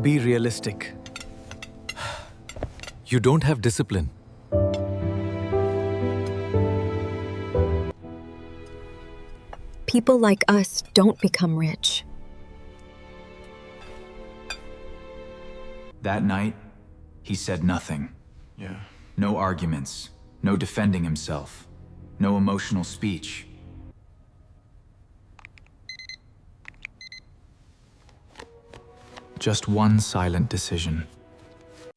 Be realistic. You don't have discipline. People like us don't become rich. That night, he said nothing. Yeah. No arguments, no defending himself, no emotional speech. Just one silent decision.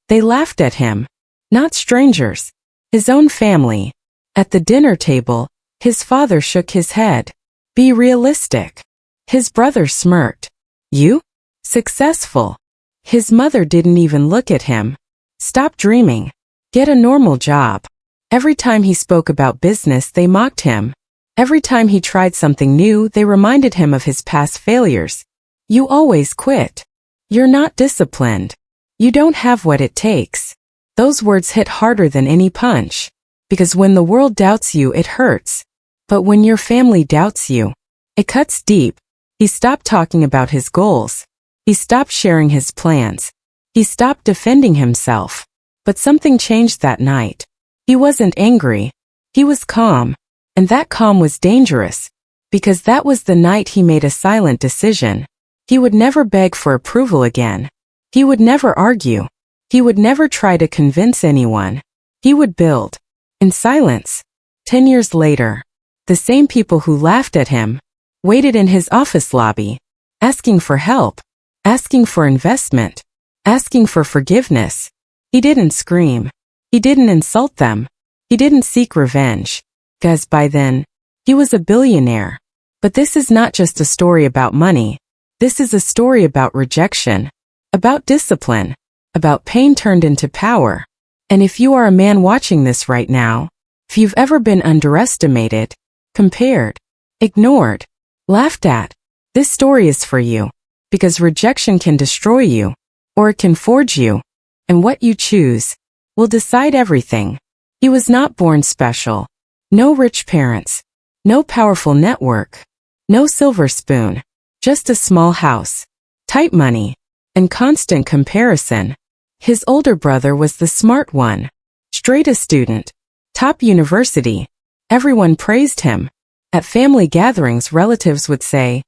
They laughed at him. Not strangers. His own family. At the dinner table, his father shook his head. Be realistic. His brother smirked. You? Successful. His mother didn't even look at him. Stop dreaming. Get a normal job. Every time he spoke about business, they mocked him. Every time he tried something new, they reminded him of his past failures. You always quit. You're not disciplined. You don't have what it takes. Those words hit harder than any punch. Because when the world doubts you, it hurts. But when your family doubts you, it cuts deep. He stopped talking about his goals. He stopped sharing his plans. He stopped defending himself. But something changed that night. He wasn't angry. He was calm. And that calm was dangerous. Because that was the night he made a silent decision. He would never beg for approval again. He would never argue. He would never try to convince anyone. He would build. In silence. 10 years later, the same people who laughed at him waited in his office lobby, asking for help, asking for investment, asking for forgiveness. He didn't scream. He didn't insult them. He didn't seek revenge. 'Cause by then, he was a billionaire. But this is not just a story about money. This is a story about rejection, about discipline, about pain turned into power. And if you are a man watching this right now, if you've ever been underestimated, compared, ignored, laughed at, this story is for you. Because rejection can destroy you, or it can forge you. And what you choose will decide everything. He was not born special. No rich parents. No powerful network. No silver spoon. Just a small house, tight money, and constant comparison. His older brother was the smart one, straight A student, top university. Everyone praised him. At family gatherings, relatives would say,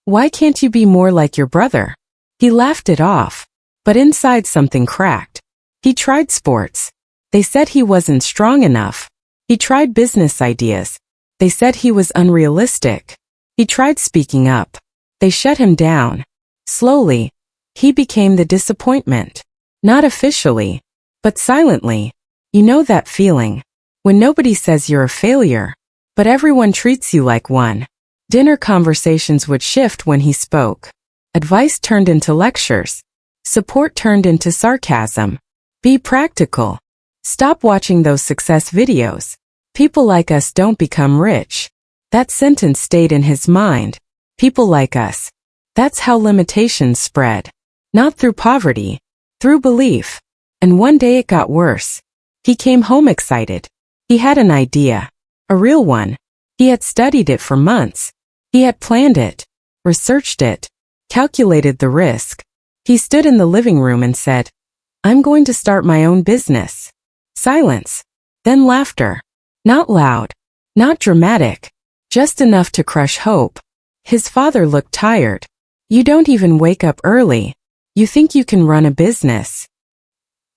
"Why can't you be more like your brother?" He laughed it off, but inside something cracked. He tried sports. They said he wasn't strong enough. He tried business ideas. They said he was unrealistic. He tried speaking up. They shut him down. Slowly, he became the disappointment. Not officially, but silently. You know that feeling. When nobody says you're a failure, but everyone treats you like one. Dinner conversations would shift when he spoke. Advice turned into lectures. Support turned into sarcasm. Be practical. Stop watching those success videos. People like us don't become rich. That sentence stayed in his mind. People like us. That's how limitations spread. Not through poverty, through belief. And one day it got worse. He came home excited. He had an idea. A real one. He had studied it for months. He had planned it, researched it, calculated the risk. He stood in the living room and said, "I'm going to start my own business." Silence. Then laughter. Not loud. Not dramatic. Just enough to crush hope. His father looked tired. You don't even wake up early. You think you can run a business.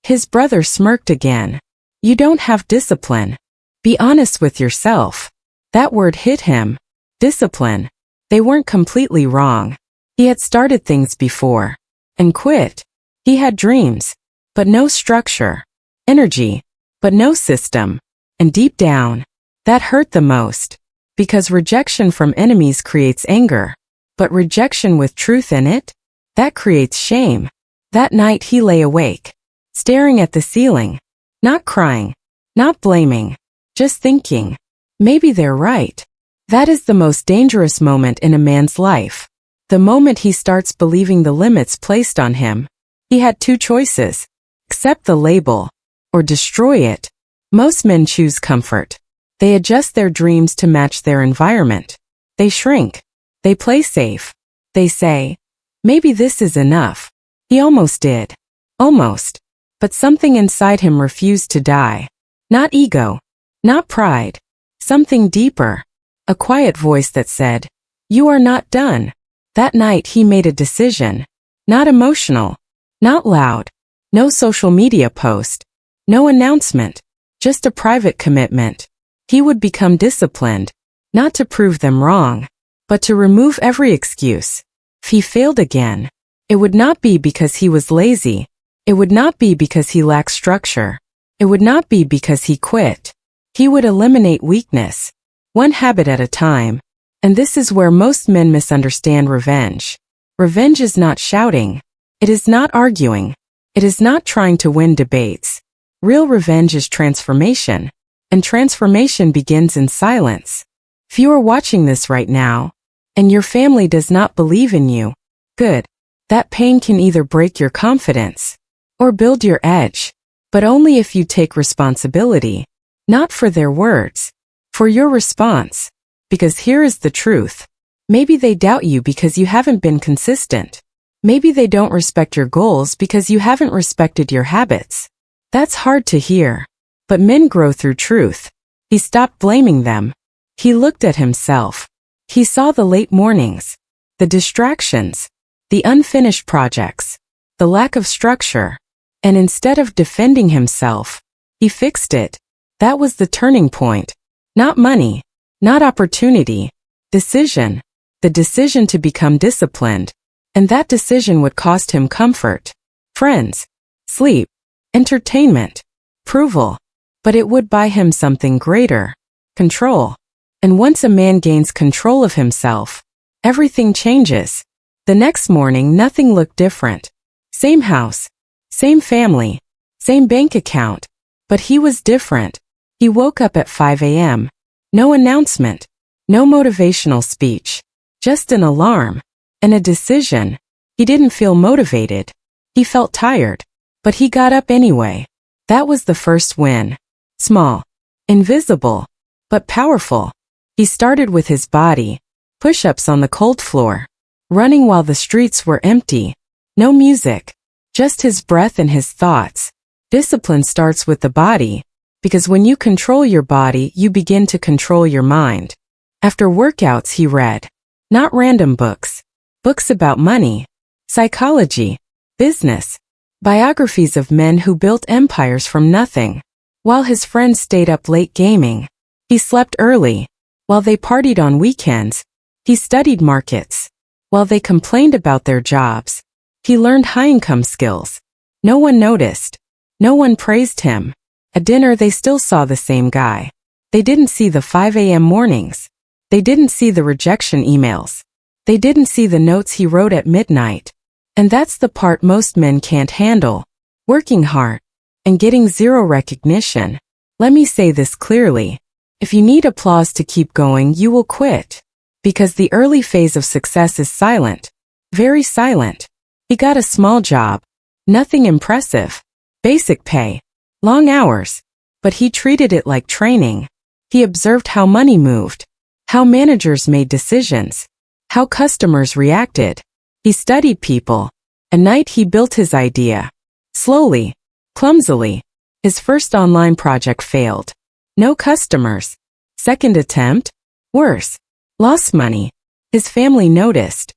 His brother smirked again. You don't have discipline. Be honest with yourself. That word hit him. Discipline. They weren't completely wrong. He had started things before. And quit. He had dreams. But no structure. Energy. But no system. And deep down, that hurt the most. Because rejection from enemies creates anger. But rejection with truth in it? That creates shame. That night he lay awake, staring at the ceiling. Not crying. Not blaming. Just thinking. Maybe they're right. That is the most dangerous moment in a man's life. The moment he starts believing the limits placed on him. He had two choices. Accept the label. Or destroy it. Most men choose comfort. They adjust their dreams to match their environment. They shrink. They play safe. They say, maybe this is enough. He almost did. Almost. But something inside him refused to die. Not ego. Not pride. Something deeper. A quiet voice that said, "You are not done." That night he made a decision. Not emotional. Not loud. No social media post. No announcement. Just a private commitment. He would become disciplined. Not to prove them wrong, but to remove every excuse. If he failed again, it would not be because he was lazy. It would not be because he lacked structure. It would not be because he quit. He would eliminate weakness, one habit at a time. And this is where most men misunderstand revenge. Revenge is not shouting. It is not arguing. It is not trying to win debates. Real revenge is transformation. And transformation begins in silence. If you are watching this right now, and your family does not believe in you, good. That pain can either break your confidence or build your edge, but only if you take responsibility, not for their words, for your response. Because here is the truth. Maybe they doubt you because you haven't been consistent. Maybe they don't respect your goals because you haven't respected your habits. That's hard to hear. But men grow through truth. He stopped blaming them. He looked at himself. He saw the late mornings, the distractions, the unfinished projects, the lack of structure. And instead of defending himself, he fixed it. That was the turning point. Not money. Not opportunity. Decision. The decision to become disciplined. And that decision would cost him comfort, friends, sleep, entertainment, approval. But it would buy him something greater. Control. And once a man gains control of himself, everything changes. The next morning nothing looked different. Same house. Same family. Same bank account. But he was different. He woke up at 5 a.m. No announcement. No motivational speech. Just an alarm. And a decision. He didn't feel motivated. He felt tired. But he got up anyway. That was the first win. Small. Invisible. But powerful. He started with his body. Push-ups on the cold floor. Running while the streets were empty. No music. Just his breath and his thoughts. Discipline starts with the body. Because when you control your body, you begin to control your mind. After workouts he read. Not random books. Books about money, psychology, business, biographies of men who built empires from nothing. While his friends stayed up late gaming, he slept early. While they partied on weekends, he studied markets. While they complained about their jobs, he learned high-income skills. No one noticed. No one praised him. At dinner they still saw the same guy. They didn't see the 5 a.m. mornings. They didn't see the rejection emails. They didn't see the notes he wrote at midnight. And that's the part most men can't handle. Working hard and getting zero recognition. Let me say this clearly. If you need applause to keep going, you will quit. Because the early phase of success is silent. Very silent. He got a small job. Nothing impressive. Basic pay. Long hours. But he treated it like training. He observed how money moved. How managers made decisions. How customers reacted. He studied people. At night he built his idea. Slowly. Clumsily. His first online project failed. No customers. Second attempt? Worse. Lost money. His family noticed.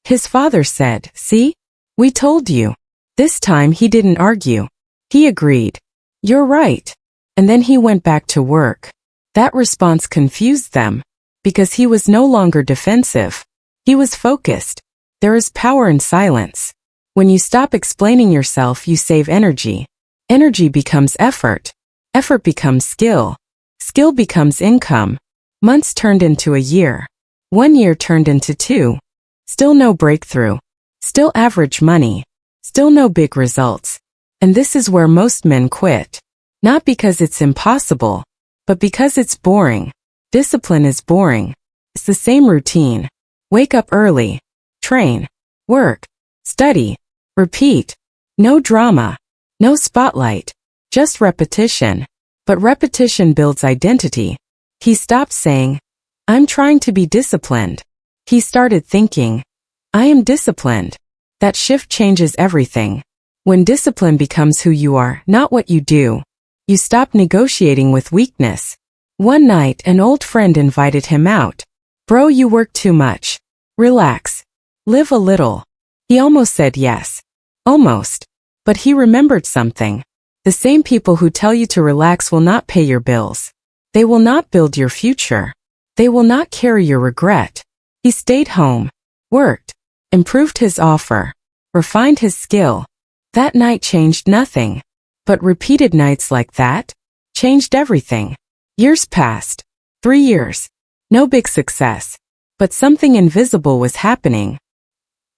His father said, "See? We told you." This time he didn't argue. He agreed. "You're right." And then he went back to work. That response confused them. Because he was no longer defensive. He was focused. There is power in silence. When you stop explaining yourself, you save energy. Energy becomes effort. Effort becomes skill. Skill becomes income. Months turned into a year. 1 year turned into 2. Still no breakthrough. Still average money. Still no big results. And this is where most men quit. Not because it's impossible, but because it's boring. Discipline is boring. It's the same routine. Wake up early. Train. Work. Study. Repeat. No drama. No spotlight. Just repetition. But repetition builds identity. He stopped saying, "I'm trying to be disciplined." He started thinking, "I am disciplined." That shift changes everything. When discipline becomes who you are, not what you do, you stop negotiating with weakness. One night, an old friend invited him out. Bro, you work too much. Relax. Live a little. He almost said yes. Almost. But he remembered something. The same people who tell you to relax will not pay your bills. They will not build your future. They will not carry your regret. He stayed home, worked, improved his offer, refined his skill. That night changed nothing. But repeated nights like that changed everything. Years passed. 3 years. No big success. But something invisible was happening.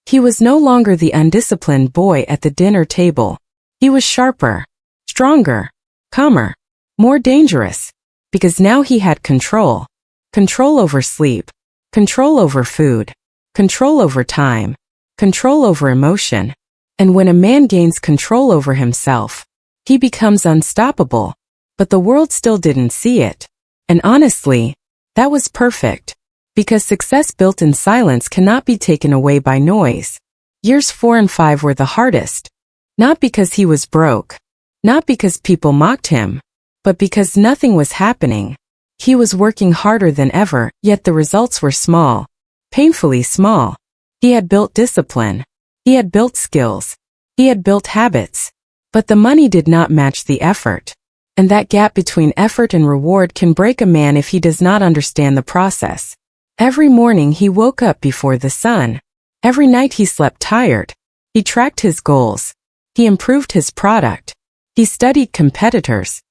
He was no longer the undisciplined boy at the dinner table. He was sharper, stronger, calmer, more dangerous. Because now he had control. Control over sleep. Control over food. Control over time. Control over emotion. And when a man gains control over himself, he becomes unstoppable. But the world still didn't see it. And honestly, that was perfect. Because success built in silence cannot be taken away by noise. Years 4 and 5 were the hardest. Not because he was broke. Not because people mocked him. But because nothing was happening. He was working harder than ever, yet the results were small. Painfully small. He had built discipline. He had built skills. He had built habits. But the money did not match the effort. And that gap between effort and reward can break a man if he does not understand the process. Every morning he woke up before the sun. Every night he slept tired. He tracked his goals. He improved his product. He studied competitors.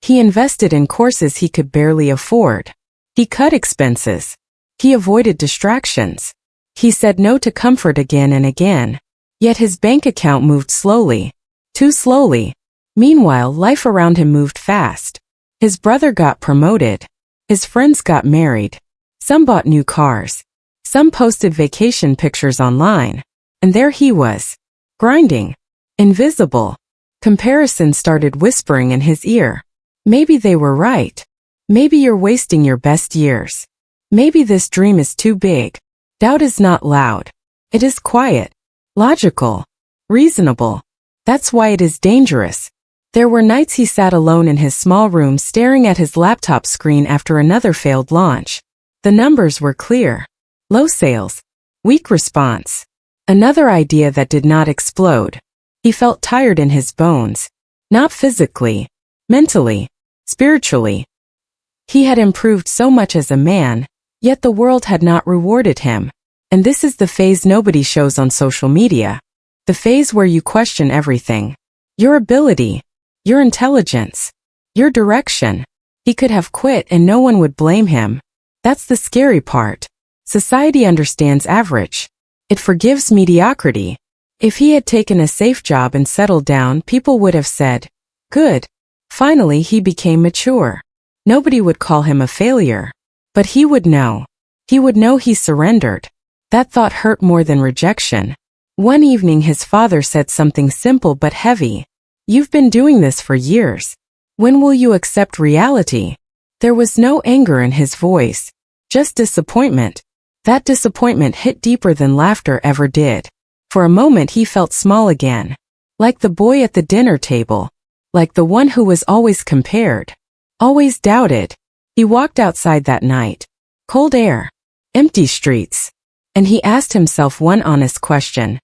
He invested in courses he could barely afford. He cut expenses. He avoided distractions. He said no to comfort again and again. Yet his bank account moved slowly. Too slowly. Meanwhile, life around him moved fast. His brother got promoted. His friends got married. Some bought new cars. Some posted vacation pictures online. And there he was. Grinding. Invisible. Comparison started whispering in his ear. Maybe they were right. Maybe you're wasting your best years. Maybe this dream is too big. Doubt is not loud. It is quiet. Logical. Reasonable. That's why it is dangerous. There were nights he sat alone in his small room staring at his laptop screen after another failed launch. The numbers were clear. Low sales. Weak response. Another idea that did not explode. He felt tired in his bones. Not physically. Mentally. Spiritually. He had improved so much as a man, yet the world had not rewarded him. And this is the phase nobody shows on social media. The phase where you question everything. Your ability. Your intelligence. Your direction. He could have quit and no one would blame him. That's the scary part. Society understands average. It forgives mediocrity. If he had taken a safe job and settled down, people would have said, good. Finally, he became mature. Nobody would call him a failure. But he would know. He would know he surrendered. That thought hurt more than rejection. One evening his father said something simple but heavy. You've been doing this for years. When will you accept reality? There was no anger in his voice. Just disappointment. That disappointment hit deeper than laughter ever did. For a moment he felt small again. Like the boy at the dinner table. Like the one who was always compared. Always doubted. He walked outside that night. Cold air. Empty streets. And he asked himself one honest question.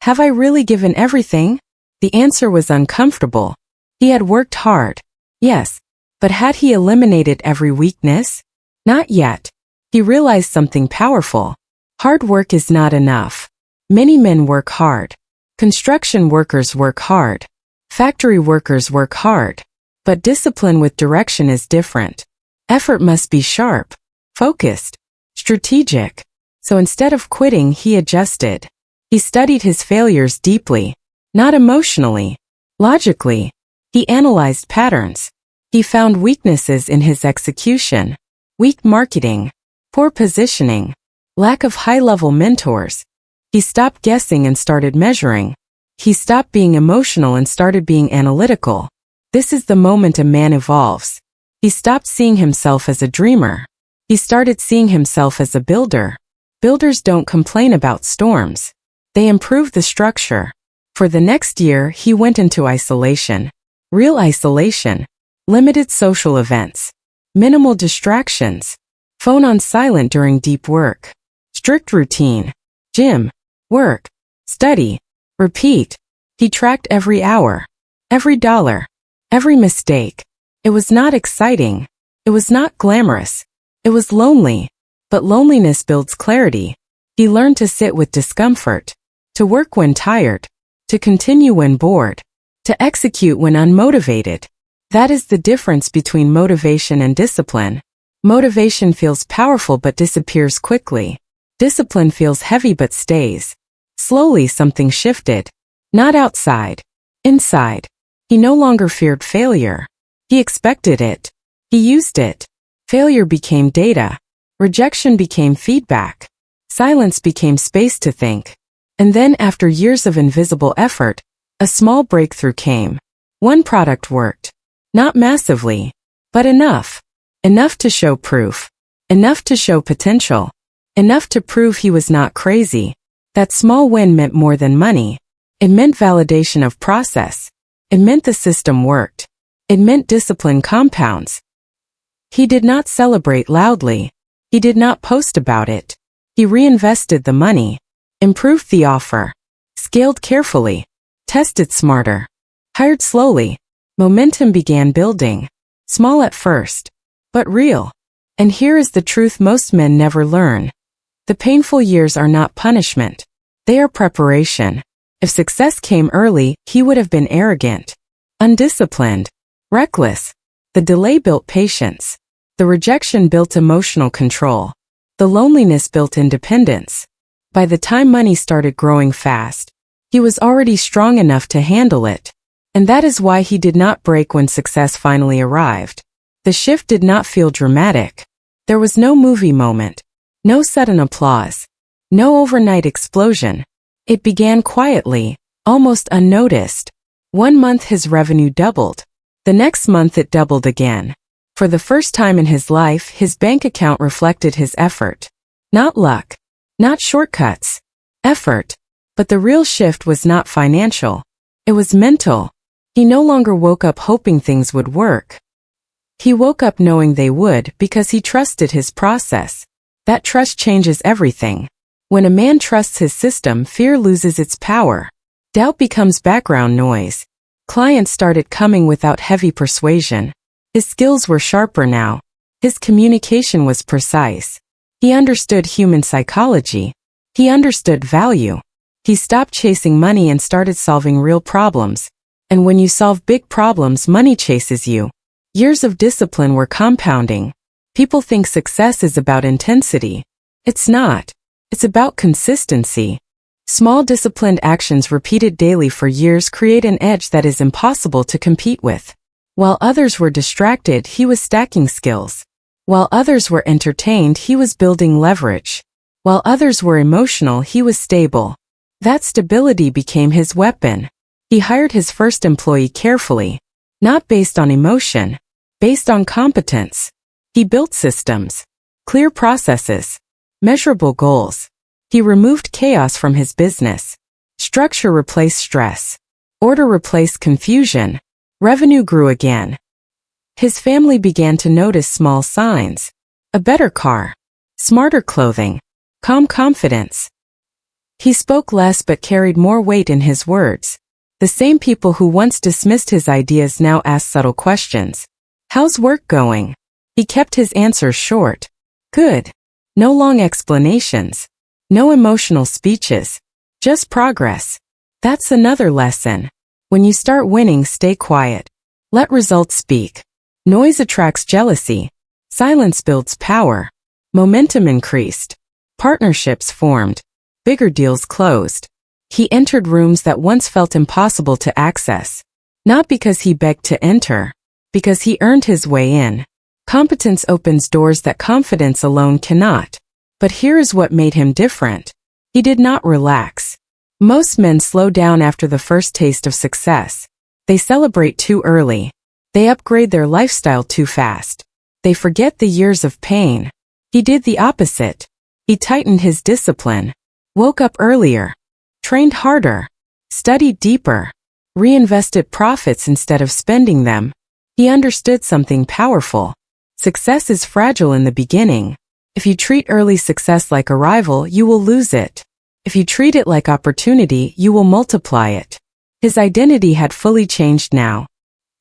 Have I really given everything? The answer was uncomfortable. He had worked hard. Yes. But had he eliminated every weakness? Not yet. He realized something powerful. Hard work is not enough. Many men work hard. Construction workers work hard. Factory workers work hard. But discipline with direction is different. Effort must be sharp, focused, strategic. So instead of quitting, he adjusted. He studied his failures deeply. Not emotionally. Logically. He analyzed patterns. He found weaknesses in his execution. Weak marketing. Poor positioning. Lack of high-level mentors. He stopped guessing and started measuring. He stopped being emotional and started being analytical. This is the moment a man evolves. He stopped seeing himself as a dreamer. He started seeing himself as a builder. Builders don't complain about storms. They improved the structure. For the next year, he went into isolation. Real isolation. Limited social events. Minimal distractions. Phone on silent during deep work. Strict routine. Gym. Work. Study. Repeat. He tracked every hour. Every dollar. Every mistake. It was not exciting. It was not glamorous. It was lonely. But loneliness builds clarity. He learned to sit with discomfort. To work when tired. To continue when bored. To execute when unmotivated. That is the difference between motivation and discipline. Motivation feels powerful but disappears quickly. Discipline feels heavy but stays. Slowly something shifted. Not outside. Inside. He no longer feared failure. He expected it. He used it. Failure became data. Rejection became feedback. Silence became space to think. And then after years of invisible effort, a small breakthrough came. One product worked. Not massively, but enough. Enough to show proof. Enough to show potential. Enough to prove he was not crazy. That small win meant more than money. It meant validation of process. It meant the system worked. It meant discipline compounds. He did not celebrate loudly. He did not post about it. He reinvested the money. Improved the offer. Scaled carefully. Tested smarter. Hired slowly. Momentum began building. Small at first, but real. And here is the truth most men never learn. The painful years are not punishment. They are preparation. If success came early, he would have been arrogant, undisciplined, reckless. The delay built patience. The rejection built emotional control. The loneliness built independence. By the time money started growing fast, he was already strong enough to handle it. And that is why he did not break when success finally arrived. The shift did not feel dramatic. There was no movie moment. No sudden applause. No overnight explosion. It began quietly, almost unnoticed. 1 month his revenue doubled. The next month it doubled again. For the first time in his life, his bank account reflected his effort. Not luck. Not shortcuts. Effort. But the real shift was not financial. It was mental. He no longer woke up hoping things would work. He woke up knowing they would because he trusted his process. That trust changes everything. When a man trusts his system, fear loses its power. Doubt becomes background noise. Clients started coming without heavy persuasion. His skills were sharper now. His communication was precise. He understood human psychology. He understood value. He stopped chasing money and started solving real problems. And when you solve big problems, money chases you. Years of discipline were compounding. People think success is about intensity. It's not. It's about consistency. Small disciplined actions repeated daily for years create an edge that is impossible to compete with. While others were distracted, he was stacking skills. While others were entertained, he was building leverage. While others were emotional, he was stable. That stability became his weapon. He hired his first employee carefully, not based on emotion, based on competence. He built systems, clear processes, measurable goals. He removed chaos from his business. Structure replaced stress. Order replaced confusion. Revenue grew again. His family began to notice small signs. A better car. Smarter clothing. Calm confidence. He spoke less but carried more weight in his words. The same people who once dismissed his ideas now asked subtle questions. How's work going? He kept his answers short. Good. No long explanations. No emotional speeches. Just progress. That's another lesson. When you start winning, stay quiet. Let results speak. Noise attracts jealousy. Silence builds power. Momentum increased. Partnerships formed. Bigger deals closed. He entered rooms that once felt impossible to access. Not because he begged to enter, because he earned his way in. Competence opens doors that confidence alone cannot. But here is what made him different. He did not relax. Most men slow down after the first taste of success. They celebrate too early. They upgrade their lifestyle too fast. They forget the years of pain. He did the opposite. He tightened his discipline. Woke up earlier. trained harder, studied deeper, reinvested profits instead of spending them. He understood something powerful. Success is fragile in the beginning. If you treat early success like arrival, you will lose it. If you treat it like opportunity, you will multiply it. His identity had fully changed now.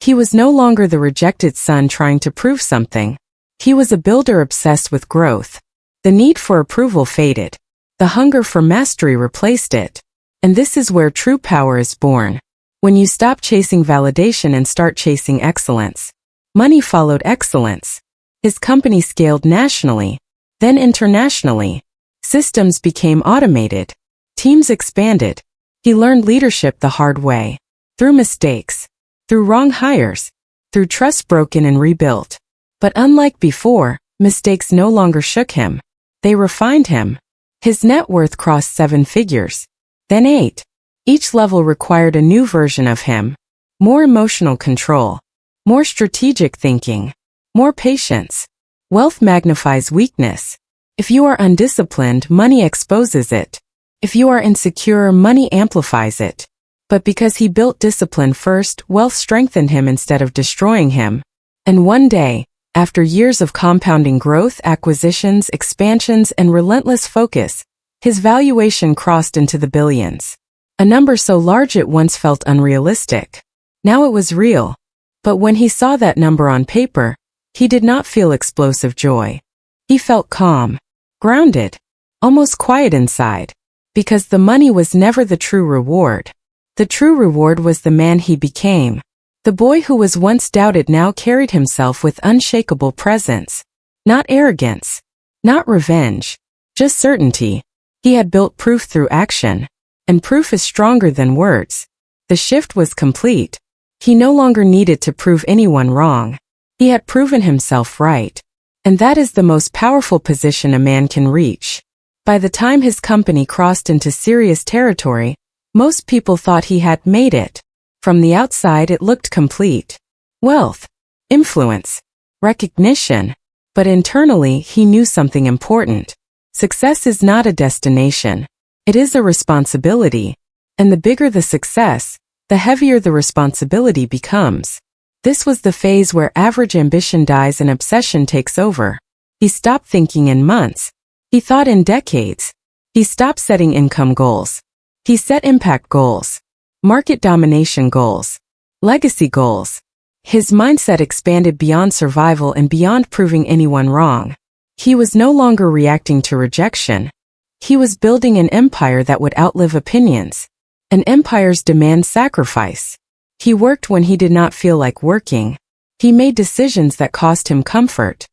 He was no longer the rejected son trying to prove something. He was a builder obsessed with growth. The need for approval faded. The hunger for mastery replaced it. And this is where true power is born. When you stop chasing validation and start chasing excellence. Money followed excellence. His company scaled nationally, then internationally. Systems became automated. Teams expanded. He learned leadership the hard way. Through mistakes. Through wrong hires. Through trust broken and rebuilt. But unlike before, mistakes no longer shook him. They refined him. His net worth crossed 7 figures. Then 8. Each level required a new version of him. More emotional control. More strategic thinking. More patience. Wealth magnifies weakness. If you are undisciplined, money exposes it. If you are insecure, money amplifies it. But because he built discipline first, wealth strengthened him instead of destroying him. And one day, after years of compounding growth, acquisitions, expansions, and relentless focus, his valuation crossed into the billions. A number so large it once felt unrealistic. Now it was real. But when he saw that number on paper, he did not feel explosive joy. He felt calm, grounded, almost quiet inside. Because the money was never the true reward. The true reward was the man he became. The boy who was once doubted now carried himself with unshakable presence. Not arrogance. Not revenge. Just certainty. He had built proof through action. And proof is stronger than words. The shift was complete. He no longer needed to prove anyone wrong. He had proven himself right. And that is the most powerful position a man can reach. By the time his company crossed into serious territory, most people thought he had made it. From the outside it looked complete. Wealth, influence, recognition. But internally he knew something important. Success is not a destination. It is a responsibility. And the bigger the success, the heavier the responsibility becomes. This was the phase where average ambition dies and obsession takes over. He stopped thinking in months. He thought in decades. He stopped setting income goals. He set impact goals. Market domination goals. Legacy goals. His mindset expanded beyond survival and beyond proving anyone wrong. He was no longer reacting to rejection. He was building an empire that would outlive opinions. And empires demand sacrifice. He worked when he did not feel like working. He made decisions that cost him comfort.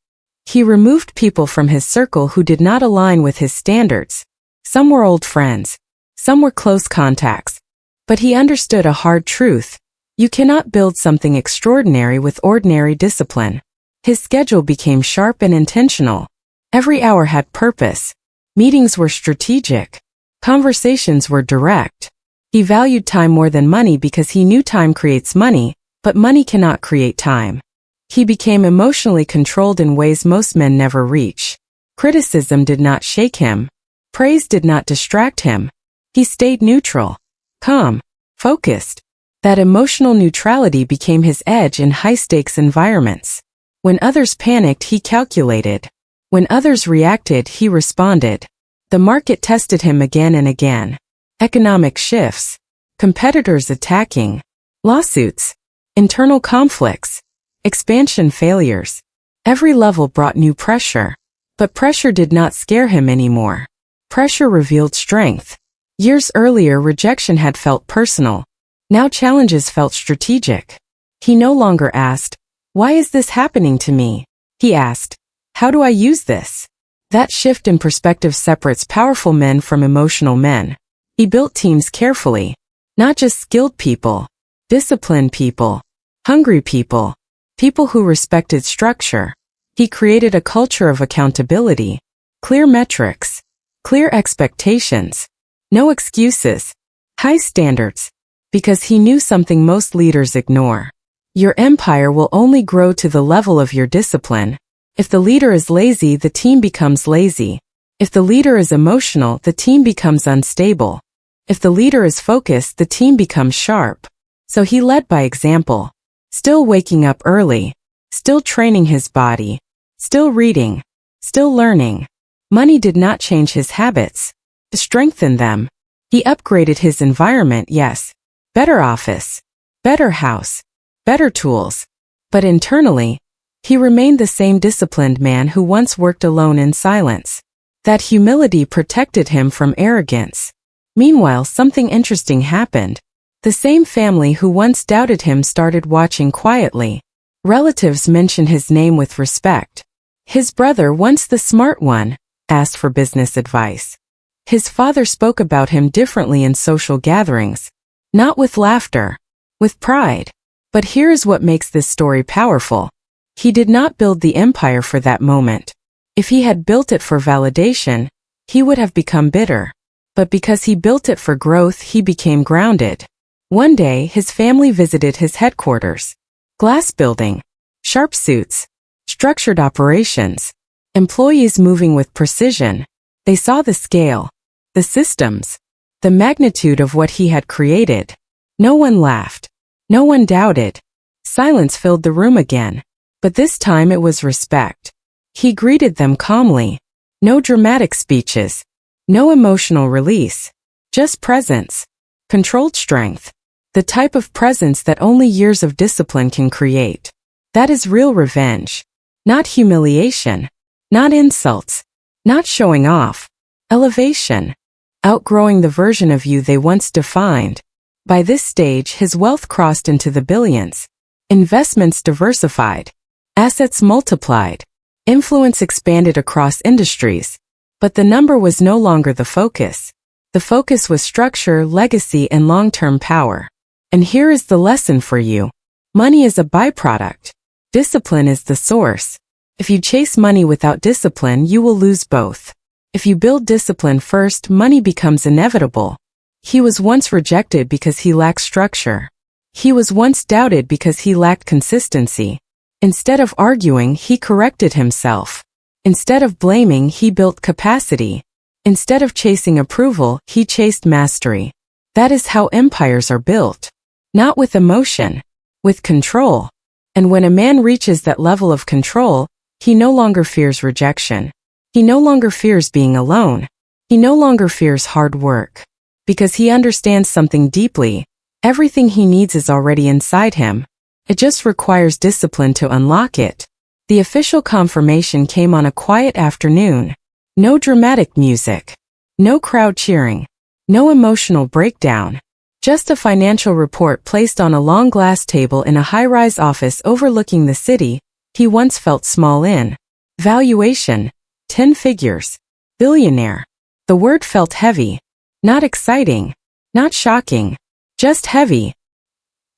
He removed people from his circle who did not align with his standards. Some were old friends. Some were close contacts. But he understood a hard truth. You cannot build something extraordinary with ordinary discipline. His schedule became sharp and intentional. Every hour had purpose. Meetings were strategic. Conversations were direct. He valued time more than money because he knew time creates money, but money cannot create time. He became emotionally controlled in ways most men never reach. Criticism did not shake him. Praise did not distract him. He stayed neutral, calm, focused. That emotional neutrality became his edge in high-stakes environments. When others panicked, he calculated. When others reacted, he responded. The market tested him again and again. Economic shifts, competitors attacking, lawsuits, internal conflicts, expansion failures. Every level brought new pressure. But pressure did not scare him anymore. Pressure revealed strength. Years earlier, rejection had felt personal. Now challenges felt strategic. He no longer asked, "Why is this happening to me?" He asked, "How do I use this?" That shift in perspective separates powerful men from emotional men. He built teams carefully. Not just skilled people, disciplined people, hungry people, people who respected structure. He created a culture of accountability, clear metrics, clear expectations, no excuses, high standards, because he knew something most leaders ignore. Your empire will only grow to the level of your discipline. If the leader is lazy, the team becomes lazy. If the leader is emotional, the team becomes unstable. If the leader is focused, the team becomes sharp. So he led by example. Still waking up early. Still training his body. Still reading. Still learning. Money did not change his habits. To strengthen them. He upgraded his environment, yes. Better office. Better house. Better tools. But internally, he remained the same disciplined man who once worked alone in silence. That humility protected him from arrogance. Meanwhile, something interesting happened. The same family who once doubted him started watching quietly. Relatives mentioned his name with respect. His brother, once the smart one, asked for business advice. His father spoke about him differently in social gatherings. Not with laughter, with pride. But here's what makes this story powerful. He did not build the empire for that moment. If he had built it for validation, he would have become bitter. But because he built it for growth, he became grounded. One day, his family visited his headquarters. Glass building, sharp suits, structured operations, employees moving with precision. They saw the scale, the systems, the magnitude of what he had created. No one laughed. No one doubted. Silence filled the room again. But this time it was respect. He greeted them calmly. No dramatic speeches. No emotional release. Just presence. Controlled strength. The type of presence that only years of discipline can create. That is real revenge. Not humiliation. Not insults. Not showing off. Elevation. Outgrowing the version of you they once defined. By this stage, his wealth crossed into the billions. Investments diversified. Assets multiplied. Influence expanded across industries. But the number was no longer the focus. The focus was structure, legacy, and long-term power. And here is the lesson for you. Money is a byproduct. Discipline is the source. If you chase money without discipline, you will lose both. If you build discipline first, money becomes inevitable. He was once rejected because he lacked structure. He was once doubted because he lacked consistency. Instead of arguing, he corrected himself. Instead of blaming, he built capacity. Instead of chasing approval, he chased mastery. That is how empires are built. Not with emotion, with control. And when a man reaches that level of control, he no longer fears rejection. He no longer fears being alone. He no longer fears hard work. Because he understands something deeply. Everything he needs is already inside him. It just requires discipline to unlock it. The official confirmation came on a quiet afternoon. No dramatic music. No crowd cheering. No emotional breakdown. Just a financial report placed on a long glass table in a high-rise office overlooking the city he once felt small in. Valuation. 10 figures. Billionaire. The word felt heavy. Not exciting. Not shocking. Just heavy.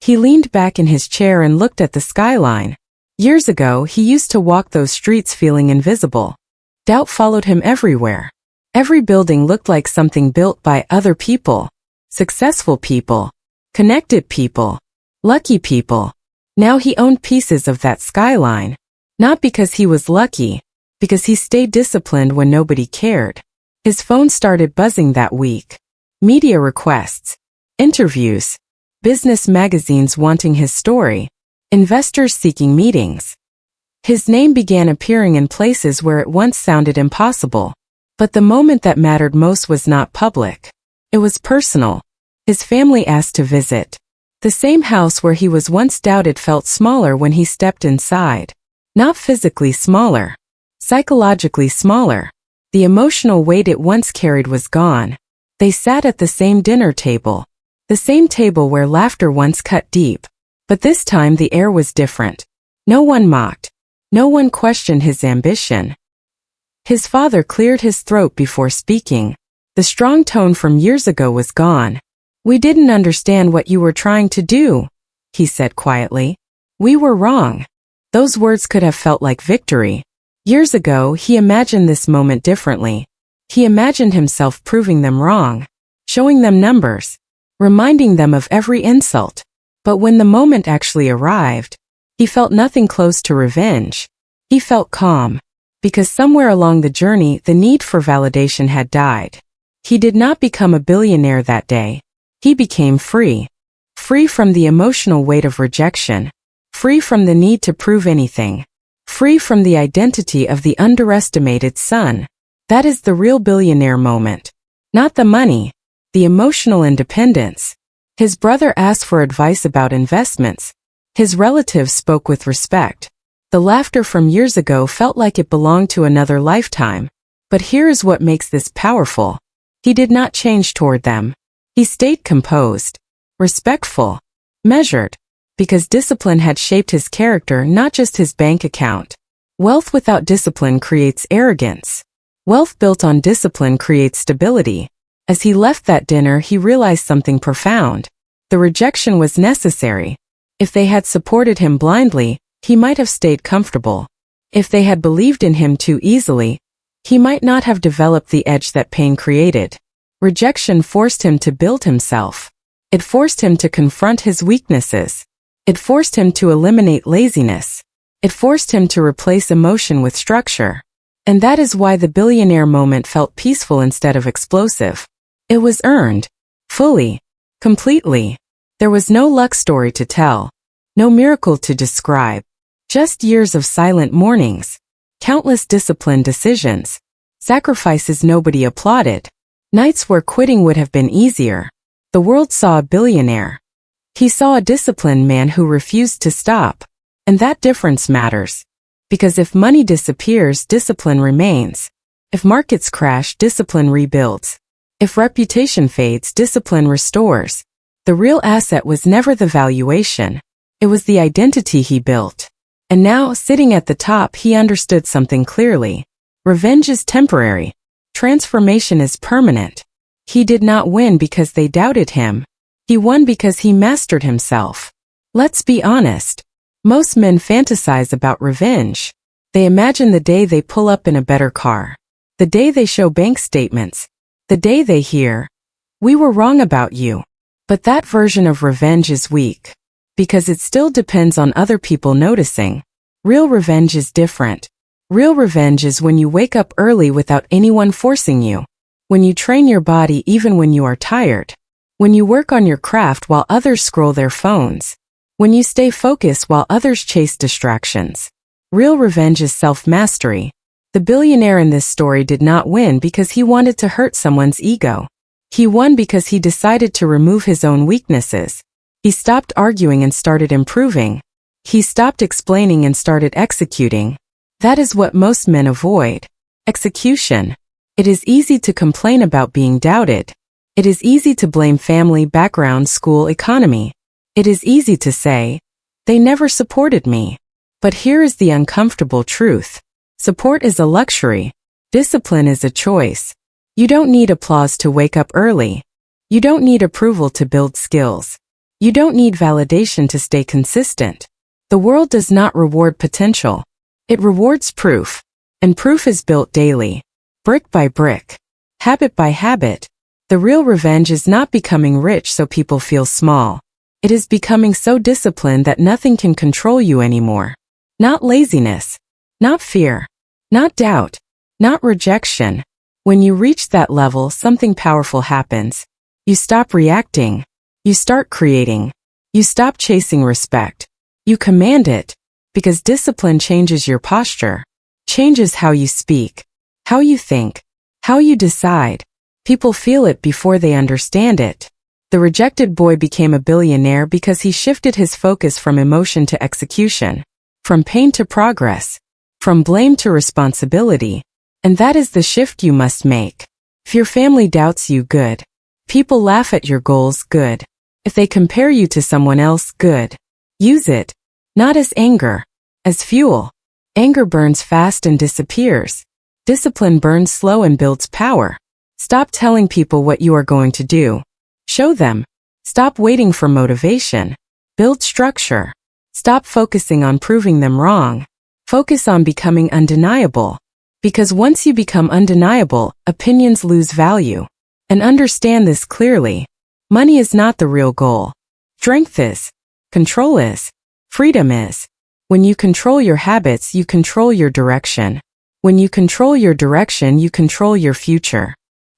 He leaned back in his chair and looked at the skyline. Years ago, he used to walk those streets feeling invisible. Doubt followed him everywhere. Every building looked like something built by other people. Successful people. Connected people. Lucky people. Now he owned pieces of that skyline. Not because he was lucky, because he stayed disciplined when nobody cared. His phone started buzzing that week. Media requests. Interviews. Business magazines wanting his story. Investors seeking meetings. His name began appearing in places where it once sounded impossible. But the moment that mattered most was not public. It was personal. His family asked to visit. The same house where he was once doubted felt smaller when he stepped inside. Not physically smaller. Psychologically smaller. The emotional weight it once carried was gone. They sat at the same dinner table. The same table where laughter once cut deep. But this time the air was different. No one mocked. No one questioned his ambition. His father cleared his throat before speaking. The strong tone from years ago was gone. "We didn't understand what you were trying to do," he said quietly. "We were wrong." Those words could have felt like victory. Years ago, he imagined this moment differently. He imagined himself proving them wrong, showing them numbers, reminding them of every insult. But when the moment actually arrived, he felt nothing close to revenge. He felt calm, because somewhere along the journey, the need for validation had died. He did not become a billionaire that day. He became free. Free from the emotional weight of rejection. Free from the need to prove anything. Free from the identity of the underestimated son. That is the real billionaire moment. Not the money. The emotional independence. His brother asked for advice about investments. His relatives spoke with respect. The laughter from years ago felt like it belonged to another lifetime. But here is what makes this powerful. He did not change toward them. He stayed composed, respectful, measured, because discipline had shaped his character, not just his bank account. Wealth without discipline creates arrogance. Wealth built on discipline creates stability. As he left that dinner, he realized something profound. The rejection was necessary. If they had supported him blindly, he might have stayed comfortable. If they had believed in him too easily, he might not have developed the edge that pain created. Rejection forced him to build himself. It forced him to confront his weaknesses. It forced him to eliminate laziness. It forced him to replace emotion with structure. And that is why the billionaire moment felt peaceful instead of explosive. It was earned. Fully. Completely. There was no luck story to tell. No miracle to describe. Just years of silent mornings. Countless disciplined decisions. Sacrifices nobody applauded. Nights where quitting would have been easier. The world saw a billionaire. He saw a disciplined man who refused to stop. And that difference matters. Because if money disappears, discipline remains. If markets crash, discipline rebuilds. If reputation fades, discipline restores. The real asset was never the valuation. It was the identity he built. And now, sitting at the top, he understood something clearly. Revenge is temporary. Transformation is permanent. He did not win because they doubted him. He won because he mastered himself. Let's be honest. Most men fantasize about revenge. They imagine the day they pull up in a better car. The day they show bank statements. The day they hear, "We were wrong about you." But that version of revenge is weak. Because it still depends on other people noticing. Real revenge is different. Real revenge is when you wake up early without anyone forcing you. When you train your body even when you are tired. When you work on your craft while others scroll their phones. When you stay focused while others chase distractions. Real revenge is self-mastery. The billionaire in this story did not win because he wanted to hurt someone's ego. He won because he decided to remove his own weaknesses. He stopped arguing and started improving. He stopped explaining and started executing. That is what most men avoid. Execution. It is easy to complain about being doubted. It is easy to blame family, background, school, economy. It is easy to say, "They never supported me." But here is the uncomfortable truth. Support is a luxury. Discipline is a choice. You don't need applause to wake up early. You don't need approval to build skills. You don't need validation to stay consistent. The world does not reward potential. It rewards proof. And proof is built daily. Brick by brick. Habit by habit. The real revenge is not becoming rich so people feel small. It is becoming so disciplined that nothing can control you anymore. Not laziness. Not fear. Not doubt. Not rejection. When you reach that level, something powerful happens. You stop reacting. You start creating. You stop chasing respect. You command it. Because discipline changes your posture. Changes how you speak. How you think. How you decide. People feel it before they understand it. The rejected boy became a billionaire because he shifted his focus from emotion to execution. From pain to progress. From blame to responsibility. And that is the shift you must make. If your family doubts you, good. People laugh at your goals, good. If they compare you to someone else, good. Use it. Not as anger. As fuel. Anger burns fast and disappears. Discipline burns slow and builds power. Stop telling people what you are going to do. Show them. Stop waiting for motivation. Build structure. Stop focusing on proving them wrong. Focus on becoming undeniable. Because once you become undeniable, opinions lose value. And understand this clearly. Money is not the real goal. Strength is. Control is. Freedom is. When you control your habits, you control your direction. When you control your direction, you control your future.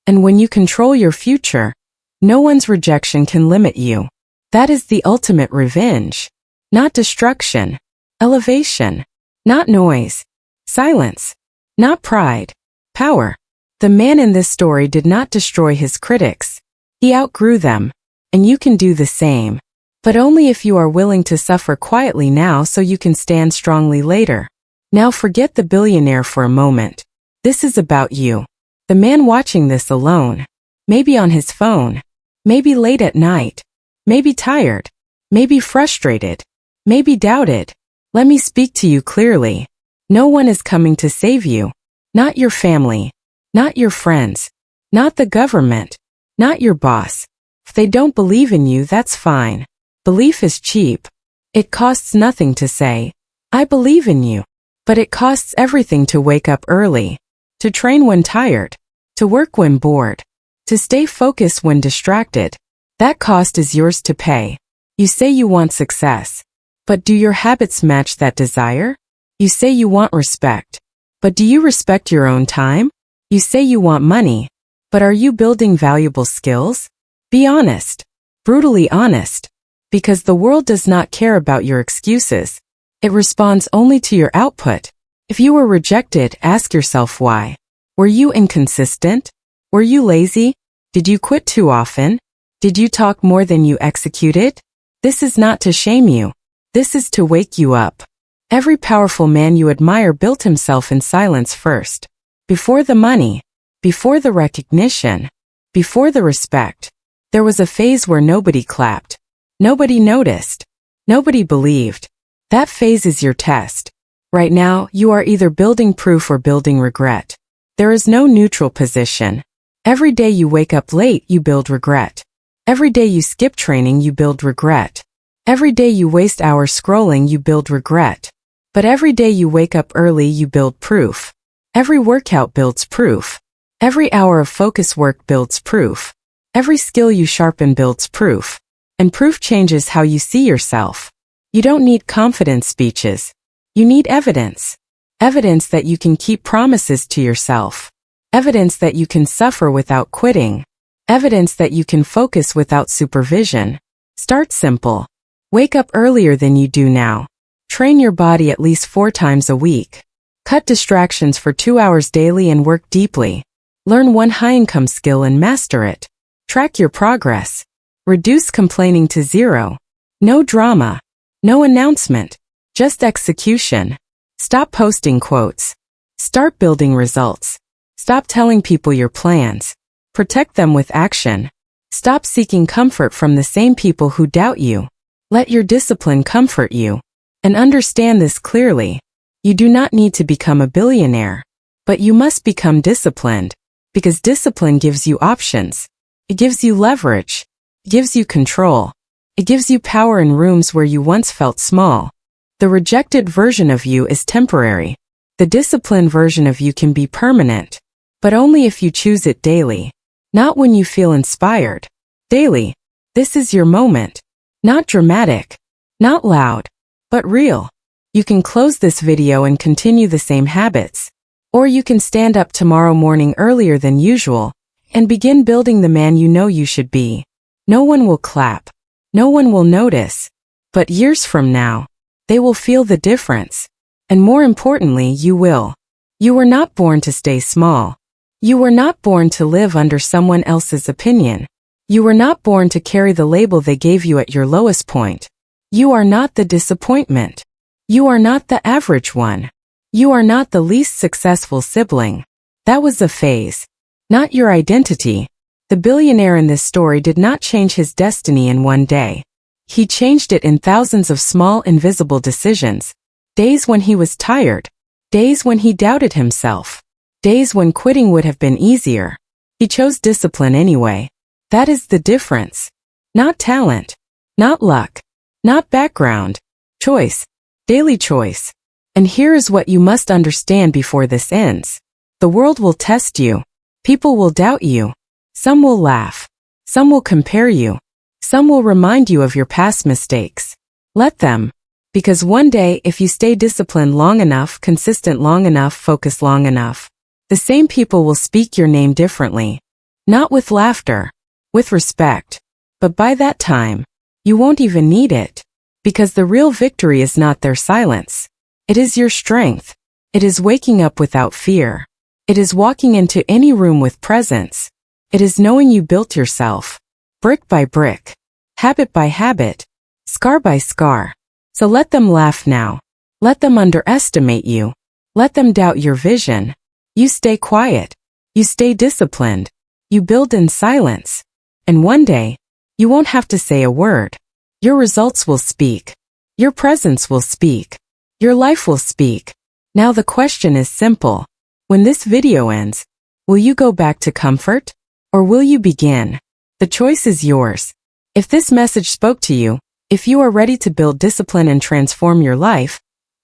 And when you control your future, no one's rejection can limit you. That is the ultimate revenge. Not destruction. Elevation. Not noise. Silence. Not pride. Power. The man in this story did not destroy his critics. He outgrew them. And you can do the same. But only if you are willing to suffer quietly now so you can stand strongly later. Now forget the billionaire for a moment. This is about you. The man watching this alone. Maybe on his phone. Maybe late at night. Maybe tired. Maybe frustrated. Maybe doubted. Let me speak to you clearly. No one is coming to save you. Not your family. Not your friends. Not the government. Not your boss. If they don't believe in you, that's fine. Belief is cheap. It costs nothing to say, I believe in you. But it costs everything to wake up early. To train when tired. To work when bored. To stay focused when distracted. That cost is yours to pay. You say you want success. But do your habits match that desire? You say you want respect. But do you respect your own time? You say you want money. But are you building valuable skills? Be honest. Brutally honest. Because the world does not care about your excuses. It responds only to your output. If you were rejected, ask yourself why. Were you inconsistent? Were you lazy? Did you quit too often? Did you talk more than you executed? This is not to shame you. This is to wake you up. Every powerful man you admire built himself in silence first. Before the money. Before the recognition. Before the respect. There was a phase where nobody clapped. Nobody noticed. Nobody believed. That phase is your test. Right now, you are either building proof or building regret. There is no neutral position. Every day you wake up late, you build regret. Every day you skip training, you build regret. Every day you waste hours scrolling, you build regret. But every day you wake up early, you build proof. Every workout builds proof. Every hour of focus work builds proof. Every skill you sharpen builds proof. And proof changes how you see yourself. You don't need confidence speeches. You need evidence. Evidence that you can keep promises to yourself. Evidence that you can suffer without quitting. Evidence that you can focus without supervision. Start simple. Wake up earlier than you do now. Train your body at least 4 times a week. Cut distractions for 2 hours daily and work deeply. Learn one high-income skill and master it. Track your progress. Reduce complaining to 0. No drama. No announcement. Just execution. Stop posting quotes. Start building results. Stop telling people your plans. Protect them with action. Stop seeking comfort from the same people who doubt you. Let your discipline comfort you. And understand this clearly. You do not need to become a billionaire. But you must become disciplined. Because discipline gives you options. It gives you leverage. It gives you control. It gives you power in rooms where you once felt small. The rejected version of you is temporary. The disciplined version of you can be permanent. But only if you choose it daily. Not when you feel inspired. Daily. This is your moment. Not dramatic. Not loud. But real. You can close this video and continue the same habits. Or you can stand up tomorrow morning earlier than usual and begin building the man you know you should be. No one will clap. No one will notice. But years from now, they will feel the difference. And more importantly, you will. You were not born to stay small. You were not born to live under someone else's opinion. You were not born to carry the label they gave you at your lowest point. You are not the disappointment. You are not the average one. You are not the least successful sibling. That was a phase. Not your identity. The billionaire in this story did not change his destiny in one day. He changed it in thousands of small, invisible decisions. Days when he was tired. Days when he doubted himself. Days when quitting would have been easier. He chose discipline anyway. That is the difference. Not talent. Not luck. Not background. Choice. Daily choice. And here is what you must understand before this ends. The world will test you. People will doubt you. Some will laugh. Some will compare you. Some will remind you of your past mistakes. Let them. Because one day, if you stay disciplined long enough, consistent long enough, focused long enough, the same people will speak your name differently. Not with laughter, with respect. But by that time, you won't even need it. Because the real victory is not their silence. It is your strength. It is waking up without fear. It is walking into any room with presence. It is knowing you built yourself. Brick by brick. Habit by habit. Scar by scar. So let them laugh now. Let them underestimate you. Let them doubt your vision. You stay quiet. You stay disciplined. You build in silence. And one day, you won't have to say a word. Your results will speak. Your presence will speak. Your life will speak. Now the question is simple. When this video ends, will you go back to comfort? Or will you begin? The choice is yours. If this message spoke to you, if you are ready to build discipline and transform your life,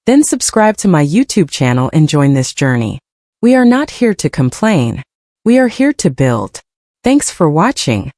then subscribe to my YouTube channel and join this journey. We are not here to complain. We are here to build. Thanks for watching.